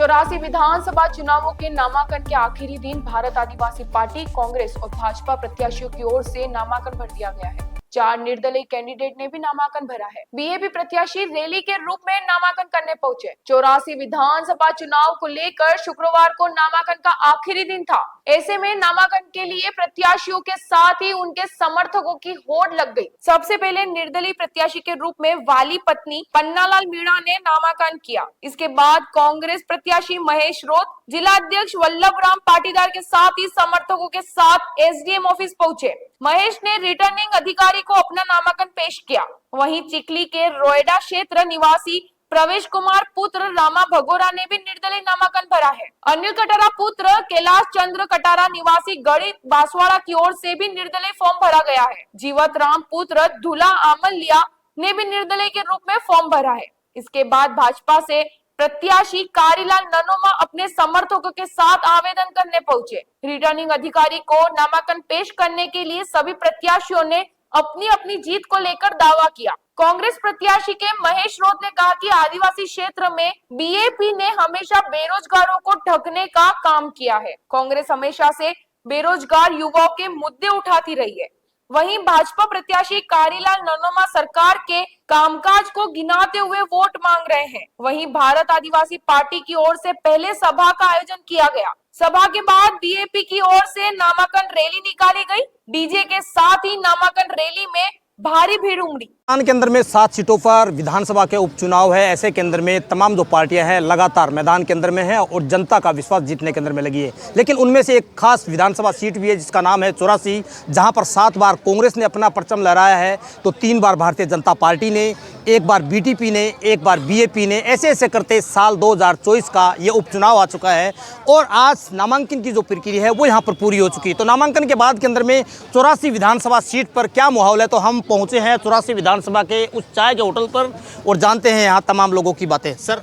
84 विधानसभा चुनावों के नामांकन के आखिरी दिन भारत आदिवासी पार्टी, कांग्रेस और भाजपा प्रत्याशियों की ओर से नामांकन भर दिया गया है। 4 निर्दलीय कैंडिडेट ने भी नामांकन भरा है। बीएपी प्रत्याशी रैली के रूप में नामांकन करने पहुंचे। 84 विधानसभा चुनाव को लेकर शुक्रवार को नामांकन का आखिरी दिन था। ऐसे में नामांकन के लिए प्रत्याशियों के साथ ही उनके समर्थकों की होड़ लग गई। सबसे पहले निर्दलीय प्रत्याशी के रूप में वाली पत्नी पन्नालाल मीणा ने नामांकन किया। इसके बाद कांग्रेस प्रत्याशी महेश रोत, जिला अध्यक्ष वल्लभ राम पाटीदार के साथ ही समर्थकों के साथ एसडीएम ऑफिस पहुंचे। महेश ने रिटर्निंग अधिकारी को अपना नामांकन पेश किया। वहीं चिखली के रोयडा क्षेत्र निवासी प्रवेश कुमार पुत्र रामा भगोरा ने भी निर्दलीय नामांकन भरा है। अनिल कटारा पुत्र कैलाश चंद्र कटारा निवासी गढ़ी बांसवाड़ा की ओर से भी निर्दलीय फॉर्म भरा गया है। जीवत राम पुत्र धुला आमलिया ने भी निर्दलीय के रूप में फॉर्म भरा है। इसके बाद भाजपा से प्रत्याशी कारीलाल ननोमा अपने समर्थकों के साथ आवेदन करने पहुंचे। रिटर्निंग अधिकारी को नामांकन पेश करने के लिए सभी प्रत्याशियों ने अपनी अपनी जीत को लेकर दावा किया। कांग्रेस प्रत्याशी के महेश रोत ने कहा कि आदिवासी क्षेत्र में बीएपी ने हमेशा बेरोजगारों को ढकने का काम किया है। कांग्रेस हमेशा से बेरोजगार युवाओं के मुद्दे उठाती रही है। वहीं भाजपा प्रत्याशी कारीलाल ननोमा सरकार के कामकाज को गिनाते हुए वोट मांग रहे हैं। वहीं भारत आदिवासी पार्टी की ओर से पहले सभा का आयोजन किया गया। सभा के बाद बीएपी की ओर से नामांकन रैली निकाली गई। डीजे के साथ ही नामांकन रैली में भारी भीड़ उमड़ी। मैदान के अंदर में 7 सीटों पर विधानसभा के उपचुनाव है। ऐसे के अंदर में तमाम जो पार्टियां हैं लगातार मैदान के अंदर में है और जनता का विश्वास जीतने के अंदर में लगी है। लेकिन उनमें से एक खास विधानसभा सीट भी है जिसका नाम है 84, जहां पर 7 बार कांग्रेस ने अपना परचम लहराया है तो 3 बार भारतीय जनता पार्टी ने, 1 बार बीटीपी ने, 1 बार बीएपी ने। ऐसे ऐसे करते साल 2024 का ये उपचुनाव आ चुका है और आज नामांकन की जो प्रक्रिया है वो यहाँ पर पूरी हो चुकी है। तो नामांकन के बाद के अंदर में 84 विधानसभा सीट पर क्या माहौल है, तो हम पहुँचे हैं 84 विधानसभा के उस चाय के होटल पर और जानते हैं यहाँ तमाम लोगों की बातें। सर,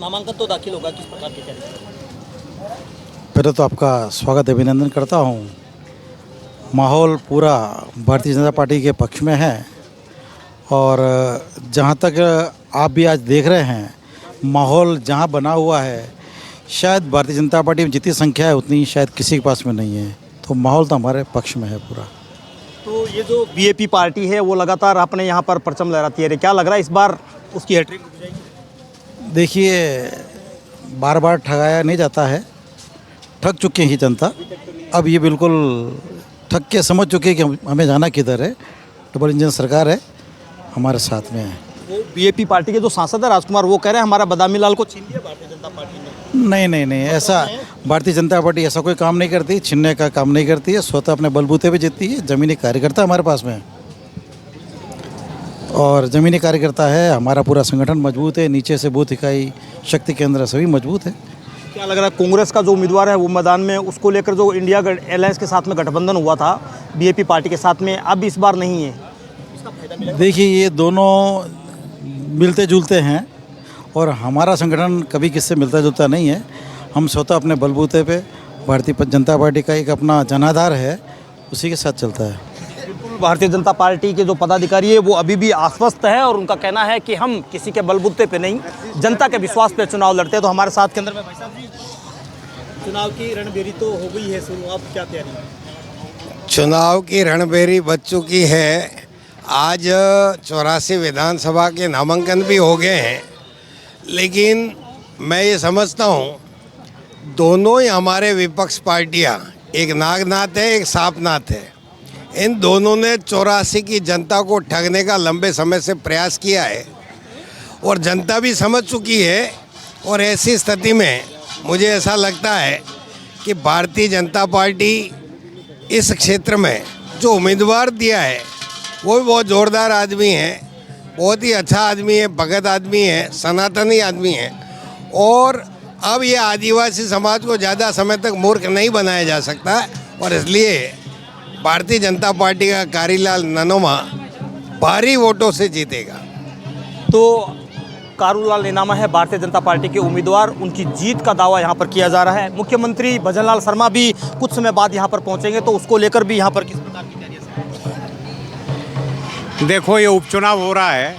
नामांकन तो दाखिल होगा, किस प्रकार की तैयारी? पहले तो आपका स्वागत अभिनंदन करता हूँ। माहौल पूरा भारतीय जनता पार्टी के पक्ष में है और जहाँ तक आप भी आज देख रहे हैं माहौल जहाँ बना हुआ है, शायद भारतीय जनता पार्टी में जितनी संख्या है उतनी शायद किसी के पास में नहीं है। तो माहौल तो हमारे पक्ष में है पूरा। तो ये जो बीएपी पार्टी है वो लगातार अपने यहाँ पर परचम लहराती है, क्या लग रहा है इस बार उसकी हैट्रिक हो जाएगी? देखिए, बार बार ठगाया नहीं जाता है, ठग चुकी है जनता। अब ये बिल्कुल ठग के समझ चुके हैं कि हमें जाना किधर है। डबल इंजन सरकार है, हमारे साथ में है। वो बीएपी पार्टी के जो सांसद है राजकुमार, वो कह रहे हैं हमारा बदामी लाल को छीन लिया भारतीय जनता पार्टी ने। नहीं, ऐसा भारतीय जनता पार्टी ऐसा कोई काम नहीं करती, छीनने का काम नहीं करती है। स्वतः अपने बलबूते पे जीतती है। ज़मीनी कार्यकर्ता हमारे पास में है और ज़मीनी कार्यकर्ता है। हमारा पूरा संगठन मजबूत है, नीचे से बूथ इकाई, शक्ति केंद्र सभी मजबूत है। क्या लग रहा है कांग्रेस का जो उम्मीदवार है वो मैदान में, उसको लेकर जो इंडिया अलायंस के साथ में गठबंधन हुआ था बीएपी पार्टी के साथ में, अब इस बार नहीं है? देखिए, ये दोनों मिलते जुलते हैं और हमारा संगठन कभी किससे मिलता जुलता नहीं है। हम स्वतः अपने बलबूते पे भारतीय जनता पार्टी का एक अपना जनाधार है, उसी के साथ चलता है। बिल्कुल, भारतीय जनता पार्टी के जो पदाधिकारी है वो अभी भी आश्वस्त है और उनका कहना है कि हम किसी के बलबूते पे नहीं, जनता के विश्वास पे चुनाव लड़ते हैं। तो हमारे साथ के अंदर में भाई साहब जी, चुनाव की रणभेरी तो हो गई है शुरू, अब क्या तैयारी है? चुनाव की रणभेरी बच चुकी है। आज 84 विधानसभा के नामांकन भी हो गए हैं, लेकिन मैं ये समझता हूँ दोनों ही हमारे विपक्ष पार्टियाँ, एक नागनाथ है एक सांपनाथ है, इन दोनों ने 84 की जनता को ठगने का लंबे समय से प्रयास किया है और जनता भी समझ चुकी है। और ऐसी स्थिति में मुझे ऐसा लगता है कि भारतीय जनता पार्टी इस क्षेत्र में जो उम्मीदवार दिया है वो भी बहुत ज़ोरदार आदमी है, बहुत ही अच्छा आदमी है, भगत आदमी है, सनातनी आदमी है। और अब ये आदिवासी समाज को ज़्यादा समय तक मूर्ख नहीं बनाया जा सकता और इसलिए भारतीय जनता पार्टी का कारीलाल ननोमा भारी वोटों से जीतेगा। तो कारूलाल नेनामा है भारतीय जनता पार्टी के उम्मीदवार, उनकी जीत का दावा यहाँ पर किया जा रहा है। मुख्यमंत्री भजनलाल शर्मा भी कुछ समय बाद यहाँ पर पहुँचेंगे, तो उसको लेकर भी यहाँ पर किस प्रकार की तैयारी है? देखो, ये उपचुनाव हो रहा है,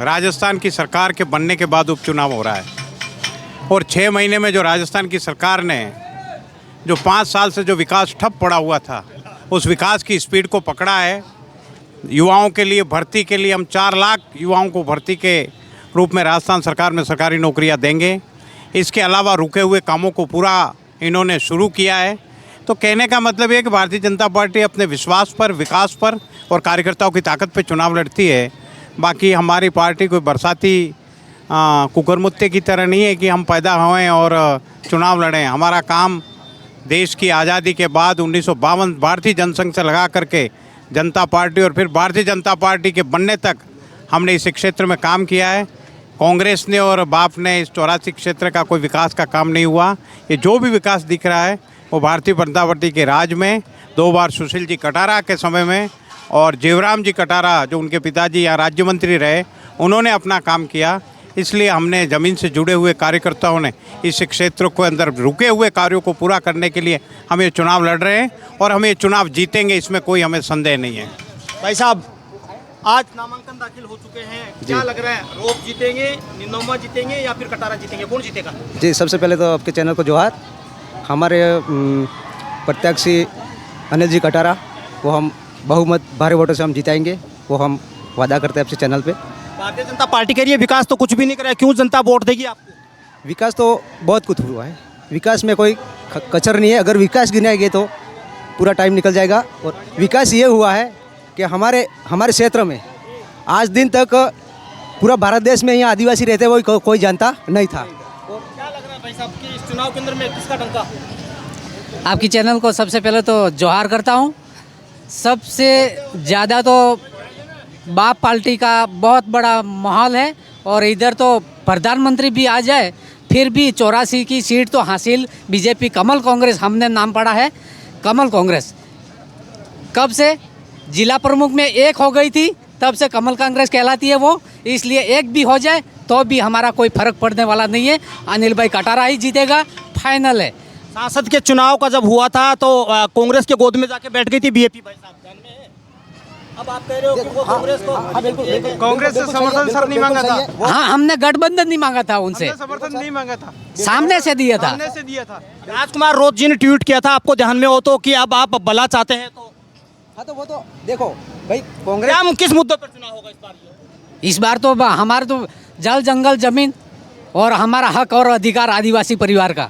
राजस्थान की सरकार के बनने के बाद उपचुनाव हो रहा है और 6 महीने में जो राजस्थान की सरकार ने जो 5 साल से जो विकास ठप पड़ा हुआ था, उस विकास की स्पीड को पकड़ा है। युवाओं के लिए भर्ती के लिए हम 4 लाख युवाओं को भर्ती के रूप में राजस्थान सरकार में सरकारी नौकरियां देंगे। इसके अलावा रुके हुए कामों को पूरा इन्होंने शुरू किया है। तो कहने का मतलब ये कि भारतीय जनता पार्टी अपने विश्वास पर, विकास पर और कार्यकर्ताओं की ताकत पर चुनाव लड़ती है। बाकी हमारी पार्टी कोई बरसाती कुकरमुत्ते की तरह नहीं है कि हम पैदा हुए और चुनाव लड़ें। हमारा काम देश की आज़ादी के बाद 1952 भारतीय जनसंघ से लगा करके जनता पार्टी और फिर भारतीय जनता पार्टी के बनने तक हमने इस क्षेत्र में काम किया है। कांग्रेस ने और बाप ने इस 84 क्षेत्र का कोई विकास का काम नहीं हुआ। ये जो भी विकास दिख रहा है वो भारतीय जनता पार्टी के राज में 2 बार सुशील जी कटारा के समय में और जीवराम जी कटारा जो उनके पिताजी यहाँ राज्य मंत्री रहे, उन्होंने अपना काम किया। इसलिए हमने ज़मीन से जुड़े हुए कार्यकर्ताओं ने इस क्षेत्र को अंदर रुके हुए कार्यों को पूरा करने के लिए हम ये चुनाव लड़ रहे हैं और हम ये चुनाव जीतेंगे, इसमें कोई हमें संदेह नहीं है। भाई साहब, आज नामांकन दाखिल हो चुके हैं, क्या लग रहा है? रोप जीतेंगे, निनोमा जीतेंगे या फिर कटारा जीतेंगे? कौन जीतेगा? जी, सबसे पहले तो आपके चैनल को जोहार। हमारे प्रत्याशी अनिल जी कटारा, वो हम बहुमत भारी वोटों से हम जिताएंगे, वो हम वादा करते हैं आपसे चैनल पे। भारतीय जनता पार्टी के लिए विकास तो कुछ भी नहीं कराया, क्यों जनता वोट देगी आपको? विकास तो बहुत कुछ हुआ है, विकास में कोई कचर नहीं है। अगर विकास गिनाएंगे तो पूरा टाइम निकल जाएगा। और विकास ये हुआ है कि हमारे क्षेत्र में आज दिन तक पूरा भारत देश में यहाँ आदिवासी रहते हुए कोई जानता नहीं था। और क्या लग रहा है भाई साहब कि इस चुनाव के अंदर में किसका डंका? आपकी चैनल को सबसे पहले तो जोहार करता हूँ। सबसे ज़्यादा तो बाप पार्टी का बहुत बड़ा माहौल है और इधर तो प्रधानमंत्री भी आ जाए फिर भी 84 की सीट तो हासिल बीजेपी कमल कांग्रेस, हमने नाम पड़ा है कमल कांग्रेस। कब से जिला प्रमुख में एक हो गई थी तब से कमल कांग्रेस कहलाती है वो, इसलिए एक भी हो जाए तो भी हमारा कोई फर्क पड़ने वाला नहीं है। अनिल भाई कटारा ही जीतेगा, फाइनल है। सांसद के चुनाव का जब हुआ था तो कांग्रेस के गोद में जाके बैठ गई थी बीजेपी, भाई साहब ध्यान में है। अब आप कह रहे हो कि वो कांग्रेस को कांग्रेस से समर्थन सर नहीं मांगा था। हाँ, हमने गठबंधन नहीं मांगा था उनसे, समर्थन नहीं मांगा था, सामने से दिया था। राजकुमार रोज जी ने ट्वीट किया था, आपको ध्यान में हो तो, कि अब आप भला चाहते हैं तो हाँ, तो वो तो देखो भाई, कांग्रेस क्या किस मुद्दे पर चुनाव होगा इस बार? इस बार तो हमारे तो जल जंगल जमीन और हमारा हक और अधिकार, आदिवासी परिवार का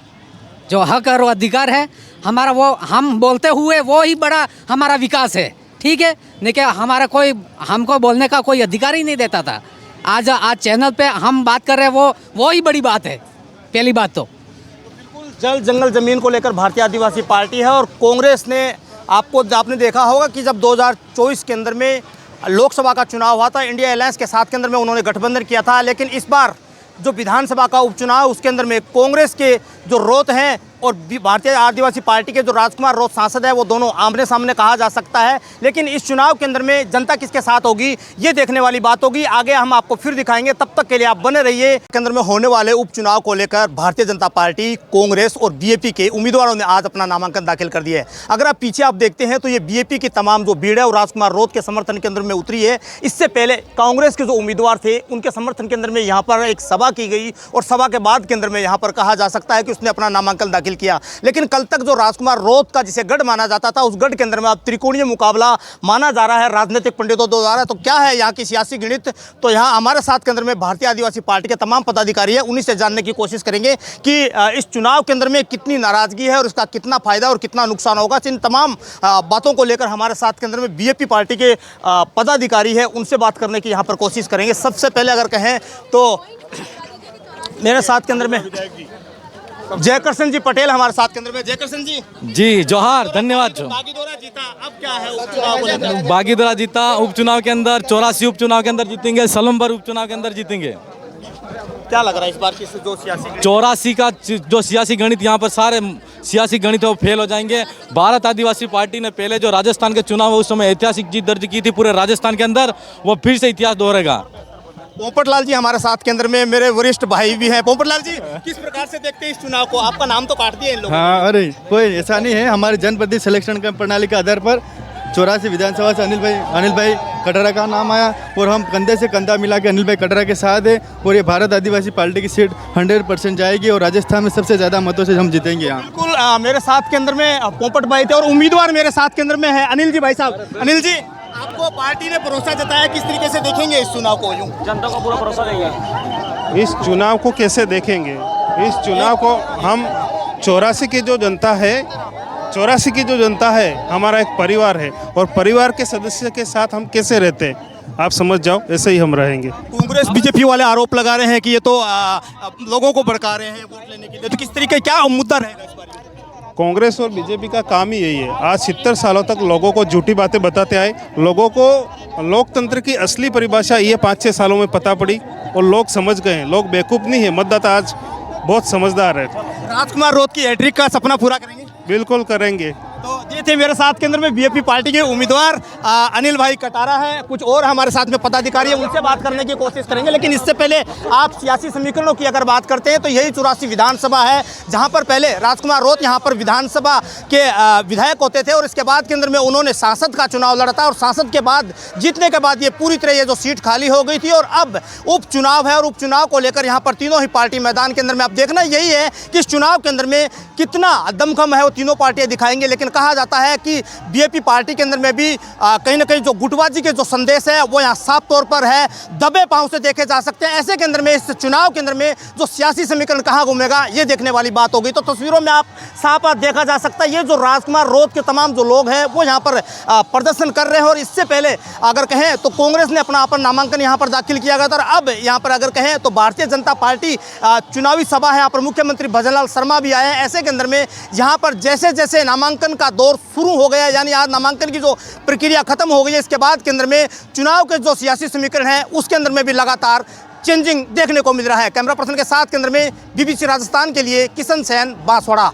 जो हक और अधिकार है हमारा, वो हम बोलते हुए वो ही बड़ा हमारा विकास है। ठीक है, नहीं क्या हमारा कोई हमको बोलने का कोई अधिकार ही नहीं देता था। आज चैनल पे हम बात कर रहे हैं, वो ही बड़ी बात है। पहली बात तो बिल्कुल जल जंगल जमीन को लेकर भारतीय आदिवासी पार्टी है और कांग्रेस ने आपने देखा होगा कि जब 2024 के अंदर में लोकसभा का चुनाव हुआ था, इंडिया अलायंस के साथ के अंदर में उन्होंने गठबंधन किया था। लेकिन इस बार जो विधानसभा का उपचुनाव उसके अंदर में कांग्रेस के जो रोत हैं और भारतीय आदिवासी पार्टी के जो राजकुमार रोत सांसद है, वो दोनों आमने सामने कहा जा सकता है। लेकिन इस चुनाव के अंदर में जनता किसके साथ होगी ये देखने वाली बात होगी। आगे हम आपको फिर दिखाएंगे, तब तक के लिए आप बने रहिए। के अंदर में होने वाले उपचुनाव को लेकर भारतीय जनता पार्टी, कांग्रेस और बीजेपी के उम्मीदवारों ने आज अपना नामांकन दाखिल कर दिया है। अगर आप पीछे आप देखते हैं तो ये बीजेपी की तमाम जो भीड़ है वो राजकुमार रोत के समर्थन के अंदर में उतरी है। इससे पहले कांग्रेस के जो उम्मीदवार थे उनके समर्थन के अंदर में यहाँ पर एक सभा की गई और सभा के बाद के अंदर में यहाँ पर कहा जा सकता है कि उसने अपना नामांकन दाखिल किया। लेकिन कल तक जो राजकुमार रोत का जिसे गढ़ माना जाता था, उस गढ़ के अंदर में अब त्रिकोणीय मुकाबला माना जा रहा है राजनीतिक पंडितों द्वारा। तो क्या है यहाँ की सियासी गणित, तो यहाँ हमारे साथ के अंदर में भारतीय आदिवासी पार्टी के तमाम पदाधिकारी है, उन्हीं से जानने की कोशिश करेंगे कि इस चुनाव के अंदर में कितनी नाराजगी है और इसका कितना फायदा और कितना नुकसान होगा। इन तमाम बातों को लेकर हमारे साथ के अंदर में बीजेपी पार्टी के पदाधिकारी है, उनसे बात करने की यहाँ पर कोशिश करेंगे। सबसे पहले अगर कहें तो मेरे साथ के अंदर में जयकृष्ण जी पटेल हमारे साथ के अंदर में। जयकृष्ण जी जोहार, धन्यवाद। बागीदोरा जीता, अब क्या है उपचुनाव को लेकर? बागीदोरा जीता, उपचुनाव के अंदर 84 उपचुनाव के अंदर जीतेंगे, सलम्बर उपचुनाव के अंदर जीतेंगे। क्या लग रहा है इस बार की जो सियासी 84 का जो सियासी गणित, यहाँ पर सारे सियासी गणित वो फेल हो जाएंगे। भारत आदिवासी पार्टी ने पहले जो राजस्थान के चुनाव उस समय ऐतिहासिक जीत दर्ज की थी पूरे राजस्थान के अंदर, वो फिर से इतिहास दोहरेगा। पोपटलाल जी हमारे साथ के अंदर में, मेरे वरिष्ठ भाई भी हैं। पोपटलाल जी किस प्रकार से देखते हैं इस चुनाव को? आपका नाम तो काट दिया इन लोगों ने। हाँ, अरे कोई ऐसा नहीं है। हमारे जनप्रतिनिधि सिलेक्शन के प्रणाली के आधार पर 84 विधानसभा से अनिल भाई कटरा का नाम आया और हम कंधे से कंधा मिला के अनिल भाई कटरा के साथ है और ये भारत आदिवासी पार्टी की सीट 100% जाएगी और राजस्थान में सबसे ज़्यादा मतों से हम जीतेंगे यहाँ। बिल्कुल मेरे साथ के अंदर में पोपट भाई थे और उम्मीदवार मेरे साथ के अंदर में है अनिल जी भाई साहब। अनिल जी, आपको पार्टी ने भरोसा जताया, किस तरीके से देखेंगे इस चुनाव को? यूं जनता को पूरा भरोसा देंगे। इस चुनाव को कैसे देखेंगे? इस चुनाव को हम 84 की जो जनता है हमारा एक परिवार है और परिवार के सदस्य के साथ हम कैसे रहते हैं आप समझ जाओ, ऐसे ही हम रहेंगे। कांग्रेस बीजेपी वाले आरोप लगा रहे हैं कि ये तो लोगों को भड़का रहे हैं वोट लेने के लिए, तो किस तरीके क्या मुद्दा रहेगा इस बार? कांग्रेस और बीजेपी का काम ही यही है। आज 70 सालों तक लोगों को झूठी बातें बताते आए, लोगों को लोकतंत्र की असली परिभाषा ये 5-6 सालों में पता पड़ी और लोग समझ गए हैं। लोग बेवकूफ़ नहीं है, मतदाता आज बहुत समझदार है। राजकुमार रोत की हैट्रिक का सपना पूरा करेंगे? बिल्कुल करेंगे। तो ये थे मेरे साथ के अंदर में बीएपी पार्टी के उम्मीदवार अनिल भाई कटारा है, कुछ और हमारे साथ में पदाधिकारी है, उनसे बात करने की कोशिश करेंगे। लेकिन इससे पहले आप सियासी समीकरणों की अगर बात करते हैं तो यही 84 विधानसभा है जहां पर पहले राजकुमार रोत यहां पर विधानसभा के विधायक होते थे और इसके बाद के अंदर में उन्होंने सांसद का चुनाव लड़ा था और सांसद के बाद जीतने के बाद ये पूरी तरह ये जो सीट खाली हो गई थी और अब उपचुनाव है और उपचुनाव को लेकर यहाँ पर तीनों ही पार्टी मैदान के अंदर में अब देखना यही है कि इस चुनाव के अंदर में कितना दमखम है वो तीनों पार्टियां दिखाएंगे। लेकिन कहा जाता है कि बीएपी पार्टी के अंदर में भी कहीं ना कहीं जो गुटबाजी के जो संदेश है वो यहाँ साफ तौर पर है, दबे पांव से देखे जा सकते हैं। ऐसे के अंदर में इस चुनाव के अंदर में जो सियासी समीकरण कहाँ घूमेगा ये देखने वाली बात होगी। तो तस्वीरों में आप साफ देखा जा सकता है ये जो राजकुमार रोत के तमाम जो लोग हैं वो यहाँ पर प्रदर्शन कर रहे हैं और इससे पहले अगर कहें तो कांग्रेस ने अपना नामांकन यहाँ पर दाखिल किया गया था और अब यहाँ पर अगर कहें तो भारतीय जनता पार्टी चुनावी सभा है, यहाँ पर मुख्यमंत्री भजनलाल शर्मा भी आए हैं। ऐसे के अंदर में यहाँ पर जैसे जैसे नामांकन का दौर शुरू हो गया, यानी आज नामांकन की जो प्रक्रिया खत्म हो गई है, इसके बाद के अंदर में चुनाव के जो सियासी समीकरण है उसके अंदर में भी लगातार चेंजिंग देखने को मिल रहा है। कैमरा पर्सन के साथ के अंदर में बीबीसी राजस्थान के लिए किशन सैन, बांसवाड़ा।